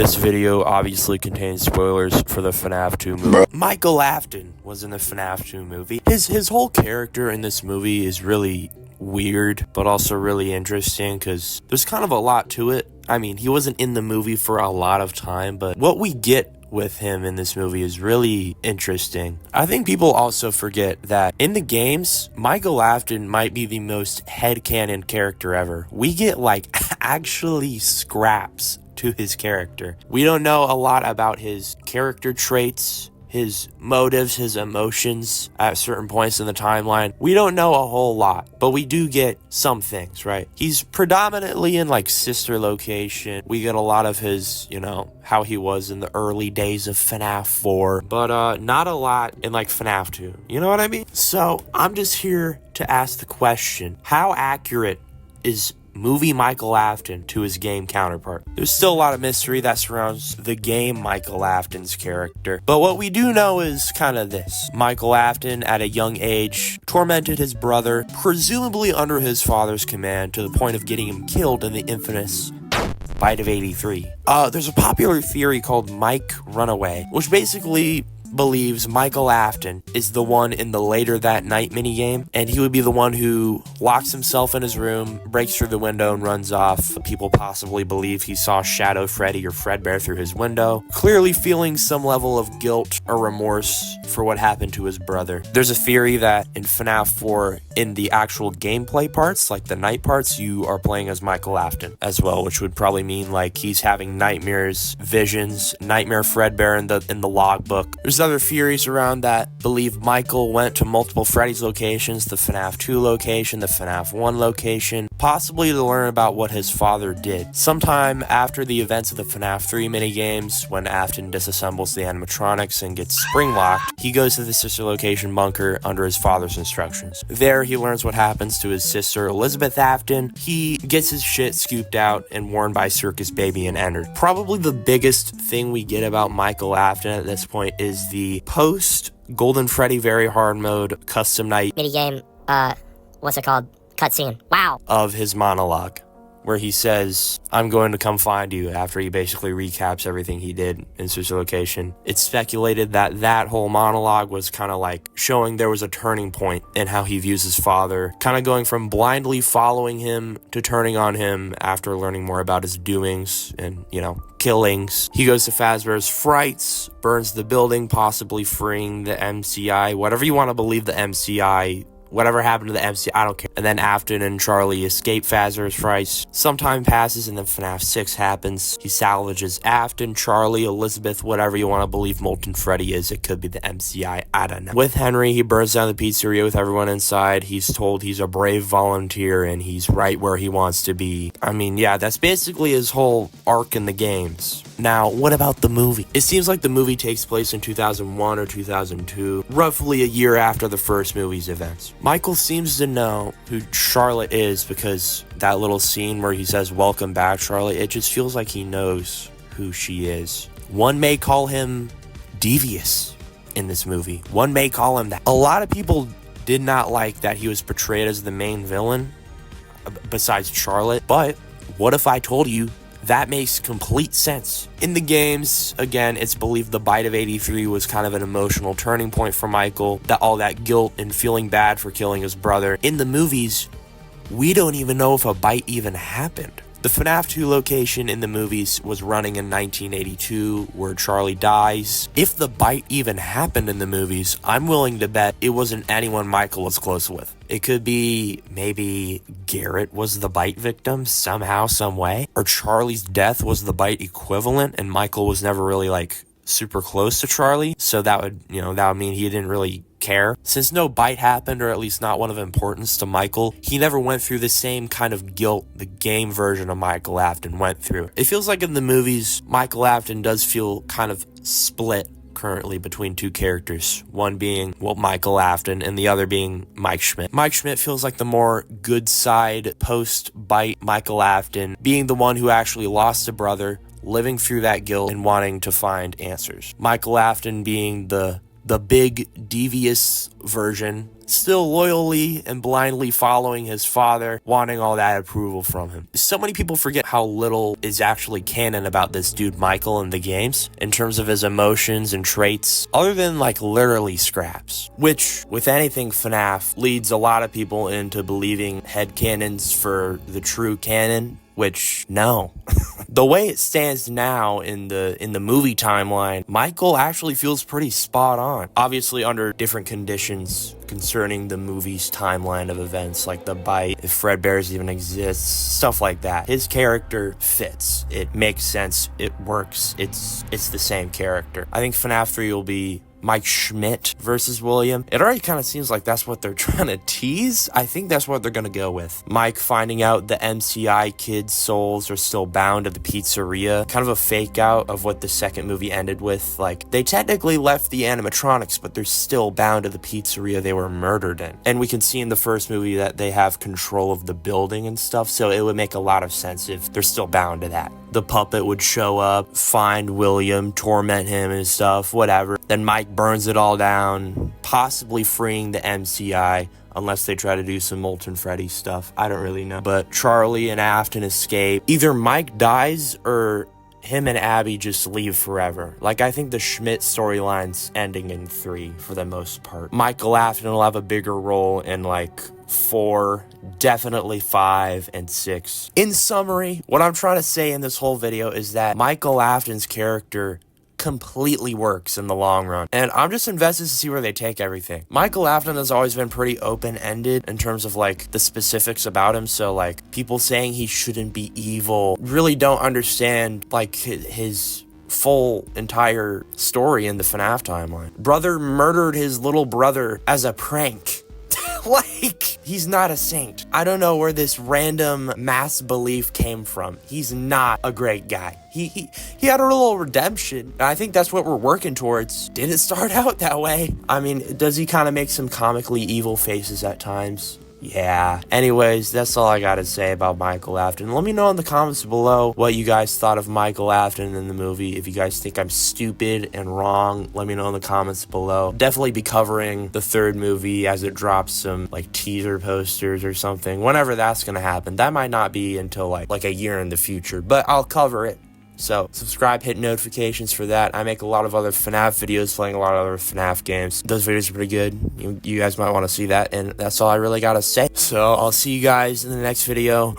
This video obviously contains spoilers for the FNAF 2 movie. Michael Afton was in the FNAF 2 movie. His whole character in this movie is really weird, but also really interesting because there's kind of a lot to it. I mean, he wasn't in the movie for a lot of time, but what we get with him in this movie is really interesting. I think people also forget that in the games, Michael Afton might be the most headcanon character ever. We get like actually scraps to his character. We don't know a lot about his character traits, his motives, his emotions at certain points in the timeline. We don't know a whole lot, but we do get some things, right? He's predominantly in like sister location. We get a lot of his, how he was in the early days of FNAF 4, but not a lot in like FNAF 2. You know what I mean? So I'm just here to ask the question, how accurate is movie Michael Afton to his game counterpart? There's still a lot of mystery that surrounds the game Michael Afton's character, but what we do know is kind of this. Michael Afton, at a young age, tormented his brother, presumably under his father's command, to the point of getting him killed in the infamous Bite of 83. There's a popular theory called Mike Runaway, which basically believes Michael Afton is the one in the Later That Night minigame, and he would be the one who locks himself in his room, breaks through the window, and runs off. People possibly believe he saw Shadow Freddy or Fredbear through his window, clearly feeling some level of guilt or remorse for what happened to his brother. There's a theory that in FNAF 4, in the actual gameplay parts, like the night parts, you are playing as Michael Afton as well, which would probably mean like he's having nightmares, visions, Nightmare Fredbear in the logbook. There's other theories around that believe Michael went to multiple Freddy's locations, the FNAF 2 location, the FNAF 1 location, possibly to learn about what his father did. Sometime after the events of the FNAF 3 minigames, when Afton disassembles the animatronics and gets spring-locked, he goes to the sister location bunker under his father's instructions. There, he learns what happens to his sister Elizabeth Afton. He gets his shit scooped out and worn by Circus Baby and entered. Probably the biggest thing we get about Michael Afton at this point is the post Golden Freddy Very Hard Mode custom night minigame, what's it called? Cutscene. Wow. Of his monologue, where he says, "I'm going to come find you," after he basically recaps everything he did in Sister Location. It's speculated that that whole monologue was kind of like showing there was a turning point in how he views his father, kind of going from blindly following him to turning on him after learning more about his doings and, killings. He goes to Fazbear's Frights, burns the building, possibly freeing the MCI, whatever you want to believe the MCI. Whatever happened to the MC, I don't care. And then Afton and Charlie escape Fazbear's Frights. Some time passes and then FNAF 6 happens. He salvages Afton, Charlie, Elizabeth, whatever you want to believe Molten Freddy is. It could be the MCI, I don't know. With Henry, he burns down the pizzeria with everyone inside. He's told he's a brave volunteer and he's right where he wants to be. I mean, yeah, that's basically his whole arc in the games. Now, what about the movie? It seems like the movie takes place in 2001 or 2002, roughly a year after the first movie's events. Michael seems to know who Charlotte is because that little scene where he says, "Welcome back, Charlotte," it just feels like he knows who she is. One may call him devious in this movie. One may call him that. A lot of people did not like that he was portrayed as the main villain, besides Charlotte, but what if I told you that makes complete sense? In the games, again, it's believed the Bite of 83 was kind of an emotional turning point for Michael, that all that guilt and feeling bad for killing his brother. In the movies, we don't even know if a bite even happened. The FNAF 2 location in the movies was running in 1982, where Charlie dies. If the bite even happened in the movies, I'm willing to bet it wasn't anyone Michael was close with. It could be maybe Garrett was the bite victim somehow, some way, or Charlie's death was the bite equivalent, and Michael was never really super close to Charlie, so that would mean he didn't really care. Since no bite happened, or at least not one of importance to Michael, he never went through the same kind of guilt the game version of Michael Afton went through. It feels like in the movies, Michael Afton does feel kind of split currently between two characters, one being, Michael Afton, and the other being Mike Schmidt. Mike Schmidt feels like the more good side post-bite Michael Afton, being the one who actually lost a brother, living through that guilt and wanting to find answers. Michael Afton being the big devious version still loyally and blindly following his father, wanting all that approval from him. So many people forget how little is actually canon about this dude Michael in the games, in terms of his emotions and traits, other than like literally scraps. Which, with anything FNAF, leads a lot of people into believing headcanons for the true canon, which, no. The way it stands now in the movie timeline, Michael actually feels pretty spot on. Obviously under different conditions concerning the movie's timeline of events, like the bite, if Fredbear's even exists, stuff like that. His character fits. It makes sense. It works. It's the same character. I think FNAF 3 will be Mike Schmidt versus William. It already kind of seems like that's what they're trying to tease. I think that's what they're going to go with. Mike finding out the MCI kids' souls are still bound at the pizzeria. Kind of a fake out of what the second movie ended with. Like, they technically left the animatronics, but they're still bound to the pizzeria they were murdered in. And we can see in the first movie that they have control of the building and stuff, so it would make a lot of sense if they're still bound to that. The puppet would show up, find William, torment him and stuff, whatever. Then Mike burns it all down, possibly freeing the MCI, unless they try to do some Molten Freddy stuff. I don't really know. But Charlie and Afton escape. Either Mike dies or him and Abby just leave forever. Like, I think the Schmidt storyline's ending in 3 for the most part. Michael Afton will have a bigger role in like 4, definitely 5, and 6. In summary, what I'm trying to say in this whole video is that Michael Afton's character completely works in the long run, and I'm just invested to see where they take everything. Michael Afton has always been pretty open-ended in terms of like the specifics about him, so like people saying he shouldn't be evil really don't understand like his full entire story in the FNAF timeline. Brother murdered his little brother as a prank. Like, he's not a saint. I don't know where this random mass belief came from. He's not a great guy. He had a little redemption. And I think that's what we're working towards. Didn't start out that way. I mean, does he kind of make some comically evil faces at times? Yeah. Anyways, that's all I gotta say about Michael Afton. Let me know in the comments below what you guys thought of Michael Afton in the movie. If you guys think I'm stupid and wrong, let me know in the comments below. Definitely be covering the third movie as it drops some like teaser posters or something. Whenever that's gonna happen. That might not be until like a year in the future, but I'll cover it. So, subscribe, hit notifications for that. I make a lot of other FNAF videos, playing a lot of other FNAF games. Those videos are pretty good. You guys might want to see that, and that's all I really gotta say. So, I'll see you guys in the next video.